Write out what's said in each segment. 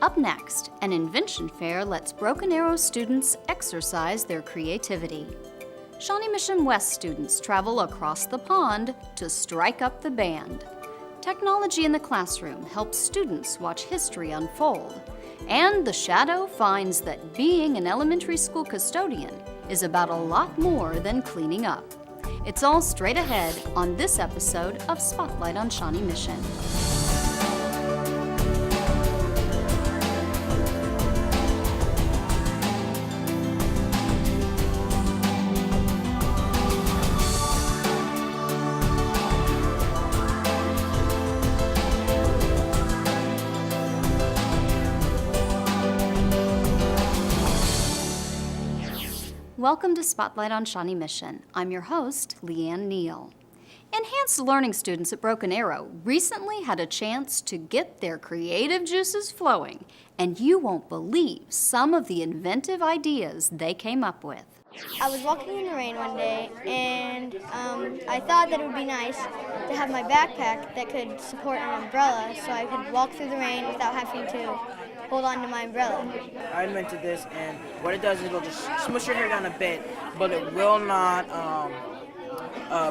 Up next, an invention fair lets Broken Arrow students exercise their creativity. Shawnee Mission West students travel across the pond to strike up the band. Technology in the classroom helps students watch history unfold. And the Shadow finds that being an elementary school custodian is about a lot more than cleaning up. It's all straight ahead on this episode of Spotlight on Shawnee Mission. Welcome to Spotlight on Shawnee Mission. I'm your host, Leanne Neal. Enhanced Learning students at Broken Arrow recently had a chance to get their creative juices flowing, and you won't believe some of the inventive ideas they came up with. I was walking in the rain one day, and I thought that it would be nice to have my backpack that could support an umbrella so I could walk through the rain without having to hold on to my umbrella. I invented this, and what it does is it'll just smush your hair down a bit, but it will not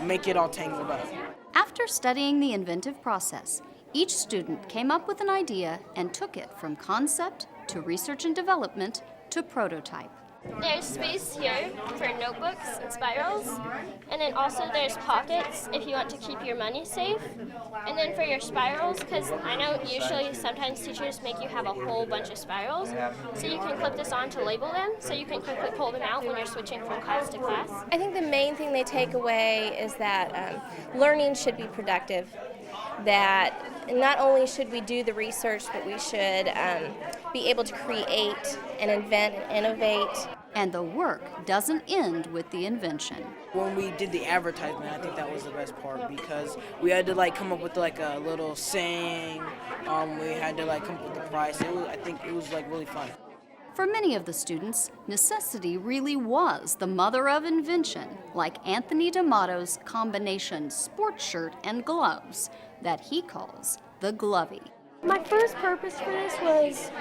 make it all tangled up. After studying the inventive process, each student came up with an idea and took it from concept to research and development to prototype. There's space here for notebooks and spirals, and then also there's pockets if you want to keep your money safe. And then for your spirals, because I know usually sometimes teachers make you have a whole bunch of spirals, so you can clip this on to label them, so you can quickly pull them out when you're switching from class to class. I think the main thing they take away is that learning should be productive, that not only should we do the research, but we should be able to create and invent and innovate. And the work doesn't end with the invention. When we did the advertisement, I think that was the best part because we had to come up with a little saying. We had to come up with the price. I think it was really fun. For many of the students, necessity really was the mother of invention, like Anthony D'Amato's combination sports shirt and gloves that he calls the Glovey. My first purpose for this was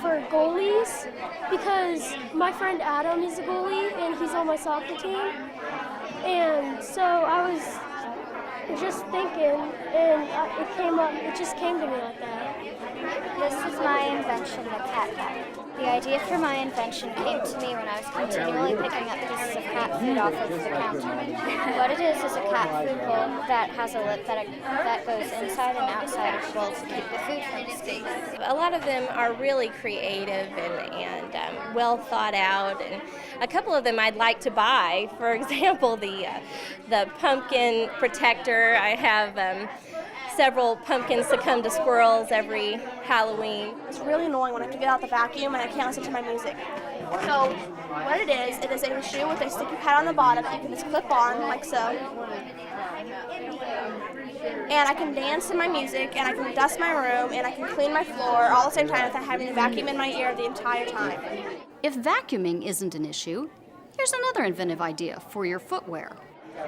for goalies because my friend Adam is a goalie and he's on my soccer team. And so I was just thinking and it just came to me like that. This is my invention, the cat bag. The idea for my invention came to me when I was continually picking up pieces of cat food off of the counter. What it is a cat food bowl that has a lip that goes inside and outside of the bowl to keep the food from escaping. A lot of them are really creative and well thought out, and a couple of them I'd like to buy. For example, the pumpkin protector. I have several pumpkins succumb to squirrels every Halloween. It's really annoying when I have to get out the vacuum and I can't listen to my music. So what it is a shoe with a sticky pad on the bottom that you can just clip on like so. And I can dance to my music, and I can dust my room, and I can clean my floor all at the same time without having a vacuum in my ear the entire time. If vacuuming isn't an issue, here's another inventive idea for your footwear.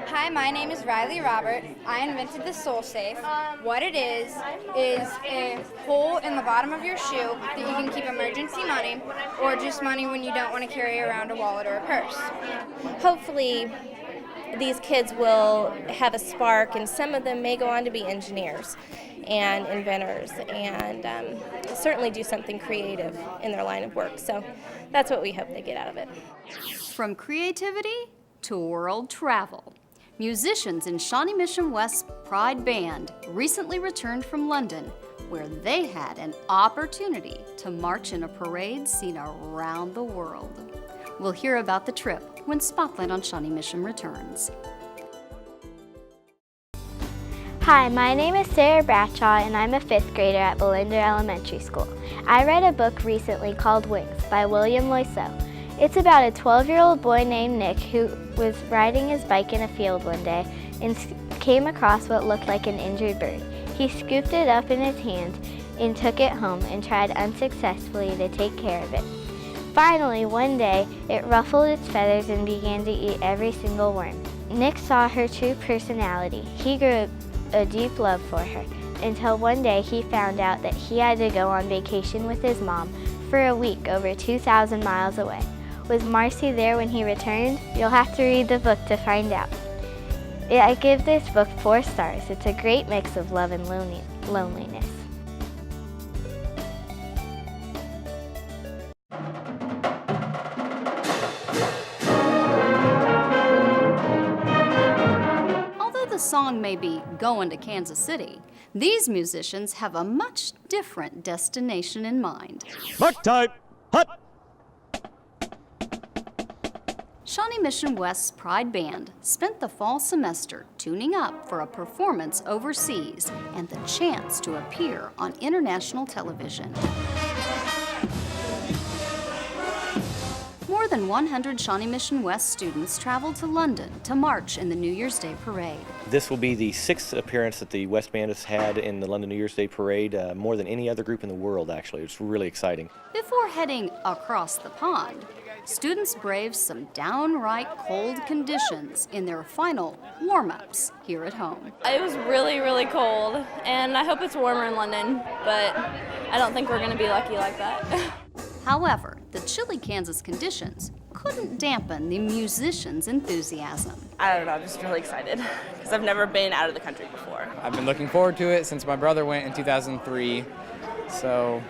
Hi, my name is Riley Robert. I invented the Soul Safe. What it is a hole in the bottom of your shoe that you can keep emergency money or just money when you don't want to carry around a wallet or a purse. Hopefully these kids will have a spark, and some of them may go on to be engineers and inventors and certainly do something creative in their line of work. So that's what we hope they get out of it. From creativity to world travel. Musicians in Shawnee Mission West's Pride Band recently returned from London, where they had an opportunity to march in a parade seen around the world. We'll hear about the trip when Spotlight on Shawnee Mission returns. Hi, my name is Sarah Bradshaw, and I'm a 5th grader at Belinda Elementary School. I read a book recently called Wings by William Loiseau. It's about a 12-year-old boy named Nick who was riding his bike in a field one day and came across what looked like an injured bird. He scooped it up in his hand and took it home and tried unsuccessfully to take care of it. Finally, one day, it ruffled its feathers and began to eat every single worm. Nick saw her true personality. He grew a deep love for her. until one day he found out that he had to go on vacation with his mom for a week over 2,000 miles away. Was Marcy there when he returned? You'll have to read the book to find out. I give this book 4 stars. It's a great mix of love and loneliness. Although the song may be "Going to Kansas City," these musicians have a much different destination in mind. Mark type, hut! Shawnee Mission West's Pride Band spent the fall semester tuning up for a performance overseas and the chance to appear on international television. More than 100 Shawnee Mission West students traveled to London to march in the New Year's Day Parade. This will be the 6th appearance that the West Band has had in the London New Year's Day Parade, more than any other group in the world, actually. It's really exciting. Before heading across the pond, students braved some downright cold conditions in their final warm-ups here at home. It was really, really cold, and I hope it's warmer in London, but I don't think we're going to be lucky like that. However, the chilly Kansas conditions couldn't dampen the musicians' enthusiasm. I don't know, I'm just really excited because I've never been out of the country before. I've been looking forward to it since my brother went in 2003, so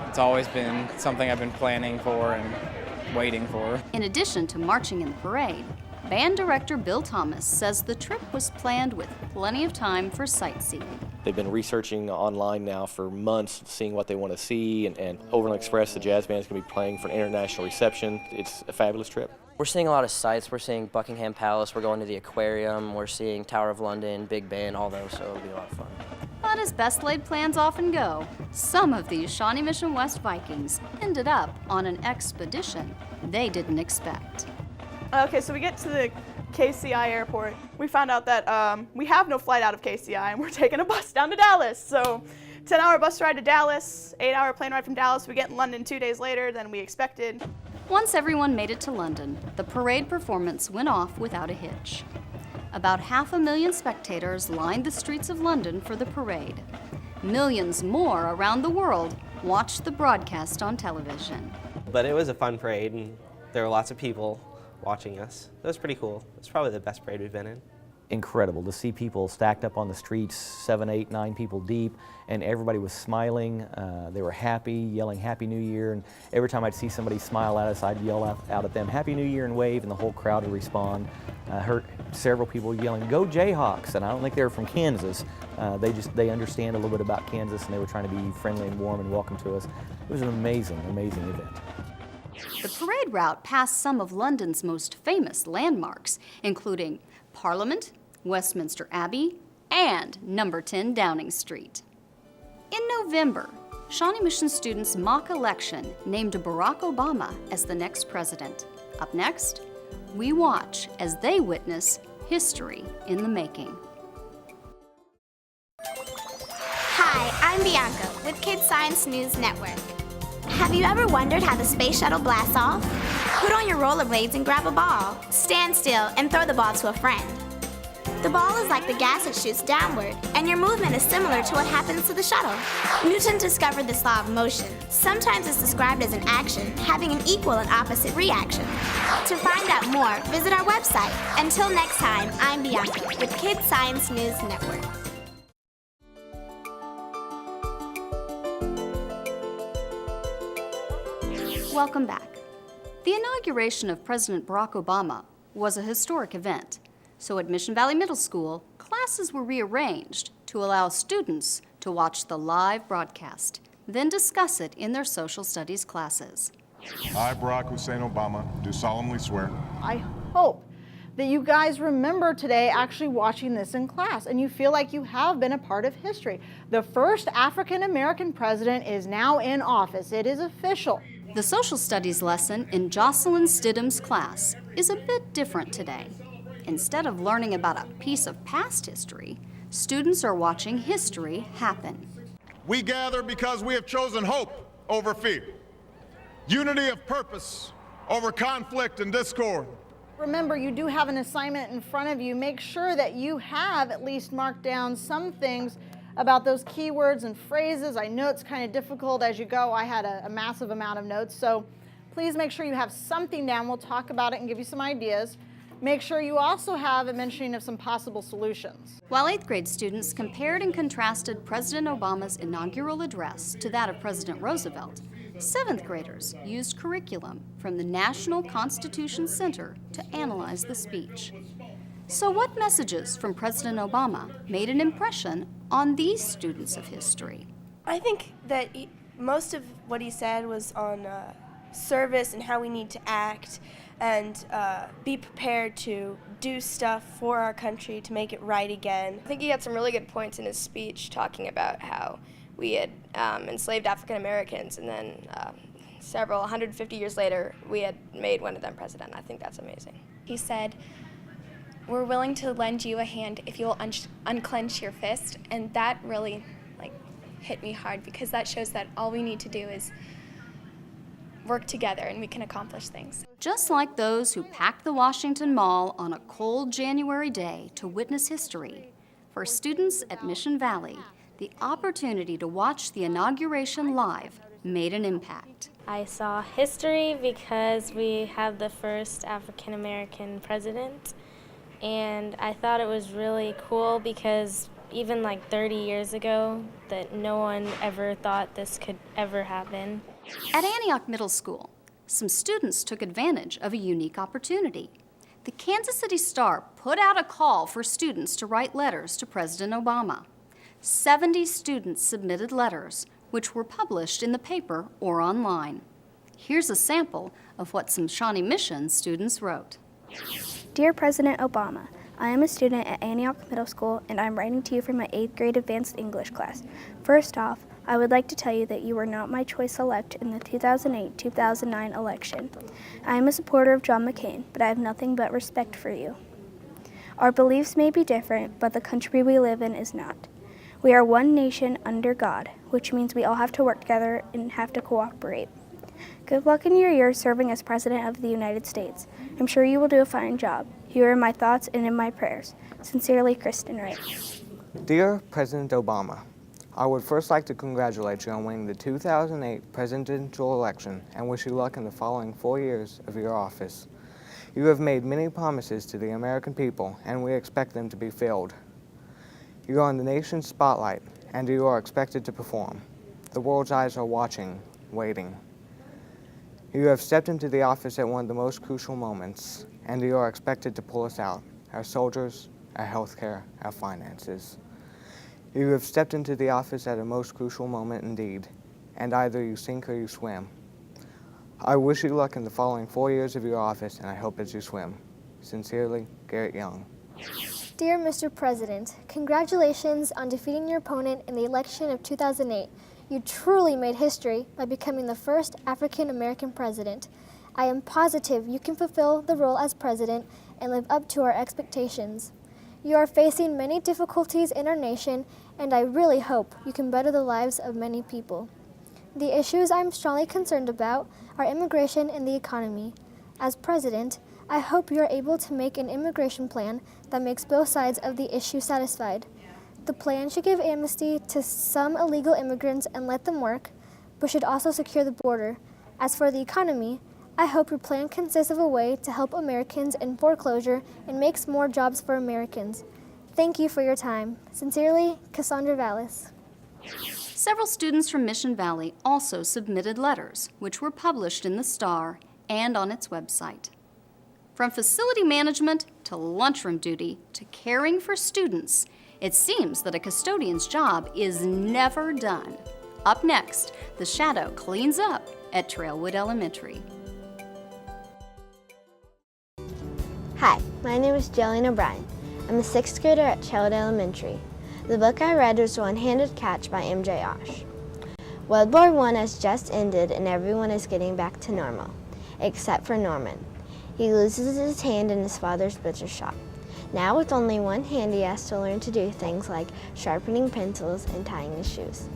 it's always been something I've been planning for and waiting for. In addition to marching in the parade, band director Bill Thomas says the trip was planned with plenty of time for sightseeing. They've been researching online now for months, seeing what they want to see, and Overland Express, the jazz band, is going to be playing for an international reception. It's a fabulous trip. We're seeing a lot of sights. We're seeing Buckingham Palace, we're going to the aquarium, we're seeing Tower of London, Big Ben, all those, so it'll be a lot of fun. But as best laid plans often go, some of these Shawnee Mission West Vikings ended up on an expedition they didn't expect. Okay, so we get to the KCI airport. We found out that we have no flight out of KCI and we're taking a bus down to Dallas. So 10-hour bus ride to Dallas, 8-hour plane ride from Dallas. We get in London 2 days later than we expected. Once everyone made it to London, the parade performance went off without a hitch. About 500,000 spectators lined the streets of London for the parade. Millions more around the world watched the broadcast on television. But it was a fun parade, and there were lots of people watching us. It was pretty cool. It's probably the best parade we've been in. Incredible to see people stacked up on the streets, 7, 8, 9 people deep, and everybody was smiling. They were happy, yelling Happy New Year, and every time I'd see somebody smile at us, I'd yell out at them Happy New Year and wave, and the whole crowd would respond. I heard several people yelling, "Go Jayhawks!" And I don't think they were from Kansas. They understand a little bit about Kansas, and they were trying to be friendly and warm and welcome to us. It was an amazing, amazing event. The parade route passed some of London's most famous landmarks, including Parliament, Westminster Abbey, and number 10 Downing Street. In November, Shawnee Mission students' mock election named Barack Obama as the next president. Up next, we watch as they witness history in the making. Hi, I'm Bianca with Kids Science News Network. Have you ever wondered how the space shuttle blasts off? Put on your rollerblades and grab a ball. Stand still and throw the ball to a friend. The ball is like the gas that shoots downward, and your movement is similar to what happens to the shuttle. Newton discovered this law of motion. Sometimes it's described as an action having an equal and opposite reaction. To find out more, visit our website. Until next time, I'm Bianca with Kids Science News Network. Welcome back. The inauguration of President Barack Obama was a historic event. So at Mission Valley Middle School, classes were rearranged to allow students to watch the live broadcast, then discuss it in their social studies classes. I, Barack Hussein Obama, do solemnly swear. I hope that you guys remember today actually watching this in class and you feel like you have been a part of history. The first African American president is now in office. It is official. The social studies lesson in Jocelyn Stidham's class is a bit different today. Instead of learning about a piece of past history, students are watching history happen. We gather because we have chosen hope over fear, unity of purpose over conflict and discord. Remember, you do have an assignment in front of you. Make sure that you have at least marked down some things about those keywords and phrases. I know it's kind of difficult as you go. I had a massive amount of notes, so please make sure you have something down. We'll talk about it and give you some ideas. Make sure you also have a mentioning of some possible solutions. While 8th grade students compared and contrasted President Obama's inaugural address to that of President Roosevelt, 7th graders used curriculum from the National Constitution Center to analyze the speech. So what messages from President Obama made an impression on these students of history? I think that most of what he said was on service and how we need to act and be prepared to do stuff for our country to make it right again. I think he had some really good points in his speech talking about how we had enslaved African Americans, and then several 150 years later we had made one of them president. I think that's amazing. He said, "We're willing to lend you a hand if you will unclench your fist," and that really hit me hard, because that shows that all we need to do is work together and we can accomplish things. Just like those who packed the Washington Mall on a cold January day to witness history, for students at Mission Valley, the opportunity to watch the inauguration live made an impact. I saw history because we have the first African American president, and I thought it was really cool because even 30 years ago that no one ever thought this could ever happen. At Antioch Middle School, some students took advantage of a unique opportunity. The Kansas City Star put out a call for students to write letters to President Obama. 70 students submitted letters, which were published in the paper or online. Here's a sample of what some Shawnee Mission students wrote. Dear President Obama, I am a student at Antioch Middle School, and I'm writing to you from my 8th grade advanced English class. First off, I would like to tell you that you were not my choice elect in the 2008-2009 election. I am a supporter of John McCain, but I have nothing but respect for you. Our beliefs may be different, but the country we live in is not. We are one nation under God, which means we all have to work together and have to cooperate. Good luck in your year serving as President of the United States. I'm sure you will do a fine job. Here are my thoughts and in my prayers. Sincerely, Kristen Wright. Dear President Obama, I would first like to congratulate you on winning the 2008 presidential election and wish you luck in the following 4 years of your office. You have made many promises to the American people, and we expect them to be filled. You are in the nation's spotlight, and you are expected to perform. The world's eyes are watching, waiting. You have stepped into the office at one of the most crucial moments, and you are expected to pull us out, our soldiers, our health care, our finances. You have stepped into the office at a most crucial moment indeed, and either you sink or you swim. I wish you luck in the following 4 years of your office, and I hope as you swim. Sincerely, Garrett Young. Dear Mr. President, congratulations on defeating your opponent in the election of 2008. You truly made history by becoming the first African American president. I am positive you can fulfill the role as president and live up to our expectations. You are facing many difficulties in our nation, and I really hope you can better the lives of many people. The issues I'm strongly concerned about are immigration and the economy. As president, I hope you are able to make an immigration plan that makes both sides of the issue satisfied. The plan should give amnesty to some illegal immigrants and let them work, but should also secure the border. As for the economy, I hope your plan consists of a way to help Americans in foreclosure and makes more jobs for Americans. Thank you for your time. Sincerely, Cassandra Vallis. Several students from Mission Valley also submitted letters, which were published in the Star and on its website. From facility management to lunchroom duty to caring for students, it seems that a custodian's job is never done. Up next, the shadow cleans up at Trailwood Elementary. Hi, my name is Jillian O'Brien. I'm a 6th grader at Trailwood Elementary. The book I read was One-Handed Catch by M.J. Osh. World War I has just ended and everyone is getting back to normal, except for Norman. He loses his hand in his father's butcher shop. Now with only one hand, he has to learn to do things like sharpening pencils and tying his shoes.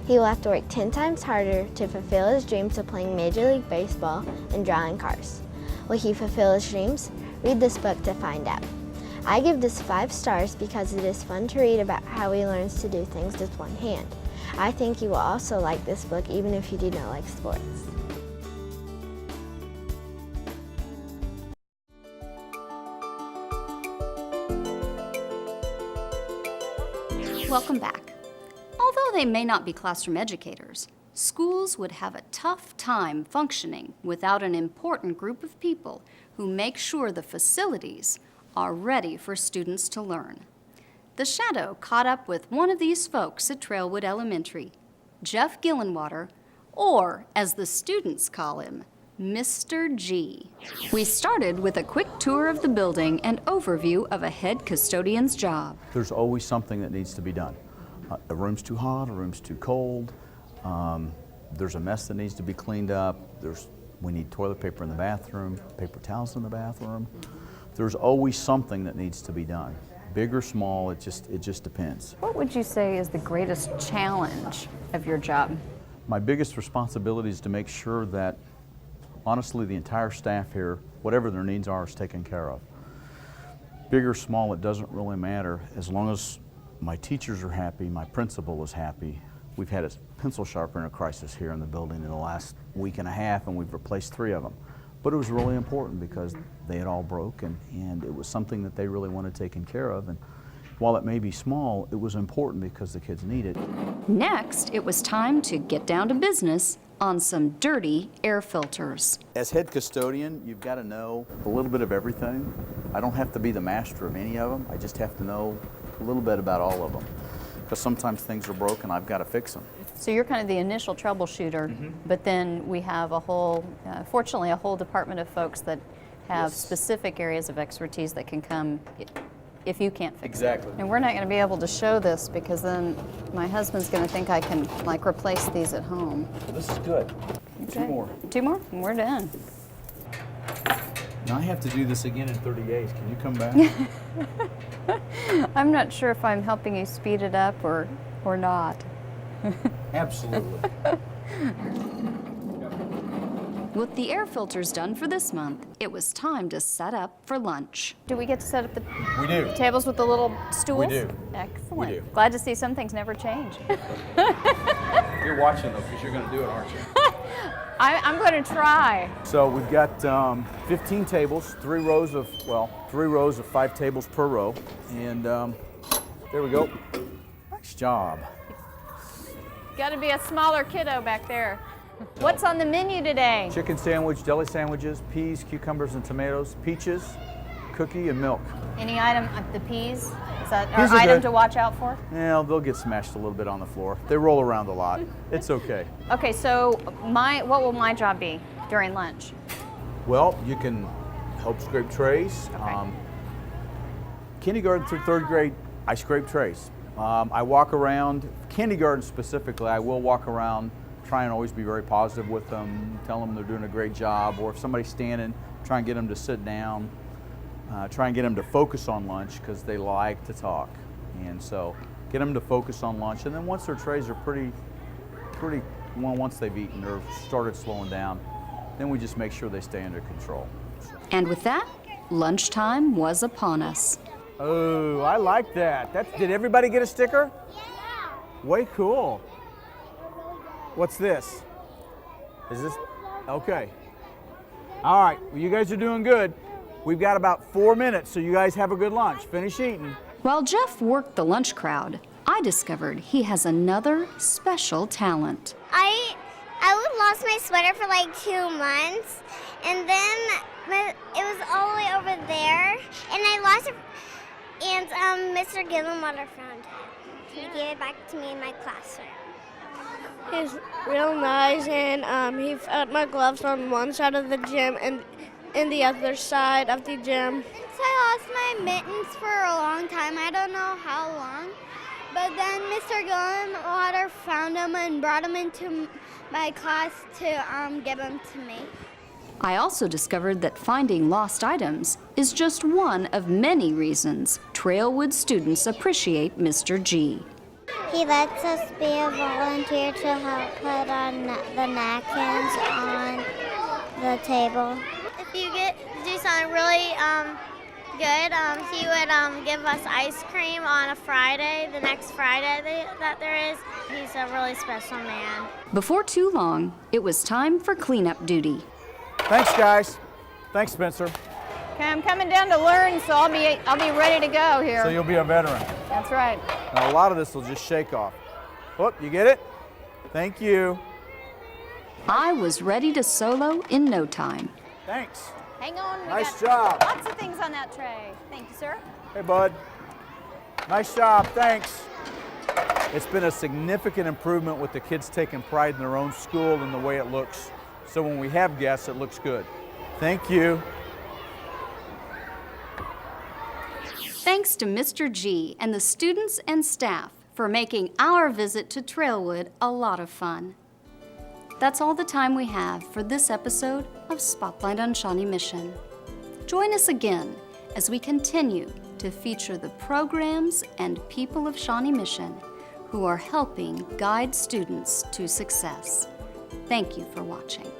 He will have to work 10 times harder to fulfill his dreams of playing Major League Baseball and drawing cars. Will he fulfill his dreams? Read this book to find out. I give this 5 stars because it is fun to read about how he learns to do things with one hand. I think you will also like this book even if you do not like sports. Welcome back. Although they may not be classroom educators, schools would have a tough time functioning without an important group of people who make sure the facilities are ready for students to learn. The Shadow caught up with one of these folks at Trailwood Elementary, Jeff Gillenwater, or as the students call him, Mr. G. We started with a quick tour of the building and overview of a head custodian's job. There's always something that needs to be done. A room's too hot, a room's too cold, there's a mess that needs to be cleaned up, we need toilet paper in the bathroom, paper towels in the bathroom. There's always something that needs to be done. Big or small, it just depends. What would you say is the greatest challenge of your job? My biggest responsibility is to make sure that, honestly, the entire staff here, whatever their needs are, is taken care of. Big or small, it doesn't really matter. As long as my teachers are happy, my principal is happy. We've had a pencil sharpener crisis here in the building in the last week and a half, and we've replaced 3 of them. But it was really important because they had all broken, and it was something that they really wanted taken care of. And while it may be small, it was important because the kids need it. Next, it was time to get down to business on some dirty air filters. As head custodian, you've got to know a little bit of everything. I don't have to be the master of any of them. I just have to know a little bit about all of them. Because sometimes things are broken, I've got to fix them. So you're kind of the initial troubleshooter, but then we have a whole, fortunately, a whole department of folks that have specific areas of expertise that can come if you can't fix it. And we're not going to be able to show this because then my husband's going to think I can like replace these at home. Well, this is good. Okay. 2 more. 2 more, and we're done. Now I have to do this again in 30 days. Can you come back? I'm not sure if I'm helping you speed it up or not. Absolutely. With the air filters done for this month, it was time to set up for lunch. Do we get to set up the We do. tables with the little stools? We do. Excellent. We do. Glad to see some things never change. You're watching though, because you're going to do it, aren't you? I'm going to try. So we've got 15 tables, 3 rows of 5 tables per row, and there we go. Nice job. Got to be a smaller kiddo back there. What's on the menu today? Chicken sandwich, deli sandwiches, peas, cucumbers, and tomatoes, peaches, cookie, and milk. Any item, the peas? Is that Peas our are item good. to watch out for? Yeah, they'll get smashed a little bit on the floor. They roll around a lot. It's okay. Okay, so what will my job be during lunch? Well, you can help scrape trays. Kindergarten through 3rd grade, I scrape trays. I walk around, kindergarten specifically, I will walk around, try and always be very positive with them, tell them they're doing a great job, or if somebody's standing, try and get them to sit down, try and get them to focus on lunch because they like to talk. And so get them to focus on lunch, and then once their trays are pretty well, once they've eaten or started slowing down, then we just make sure they stay under control. And with that, lunchtime was upon us. Oh, I like that. Did everybody get a sticker? Yeah. Way cool. What's this? Is this? Okay. All right, well, you guys are doing good. We've got about 4 minutes, so you guys have a good lunch. Finish eating. While Jeff worked the lunch crowd, I discovered he has another special talent. I lost my sweater for like 2 months, and then it was all the way over there, and I lost it, and Mr. Gillenwater found it. He gave it back to me in my classroom. He's real nice, and he found my gloves on one side of the gym and in the other side of the gym. So I lost my mittens for a long time. I don't know how long. But then Mr. Gillenwater found them and brought them into my class to give them to me. I also discovered that finding lost items is just one of many reasons Trailwood students appreciate Mr. G. He lets us be a volunteer to help put on the napkins on the table. If you get to do something really Good. He would give us ice cream on a Friday, the next Friday that there is. He's a really special man. Before too long, it was time for cleanup duty. Thanks, guys. Thanks, Spencer. Okay, I'm coming down to learn, so I'll be ready to go here. So you'll be a veteran. That's right. Now, a lot of this will just shake off. Whoop, you get it? Thank you. I was ready to solo in no time. Thanks. Hang on. We Nice got job. Lots of things on that tray. Thank you, sir. Hey, bud. Nice job, thanks. It's been a significant improvement with the kids taking pride in their own school and the way it looks. So when we have guests, it looks good. Thank you. Thanks to Mr. G and the students and staff for making our visit to Trailwood a lot of fun. That's all the time we have for this episode of Spotlight on Shawnee Mission. Join us again as we continue to feature the programs and people of Shawnee Mission who are helping guide students to success. Thank you for watching.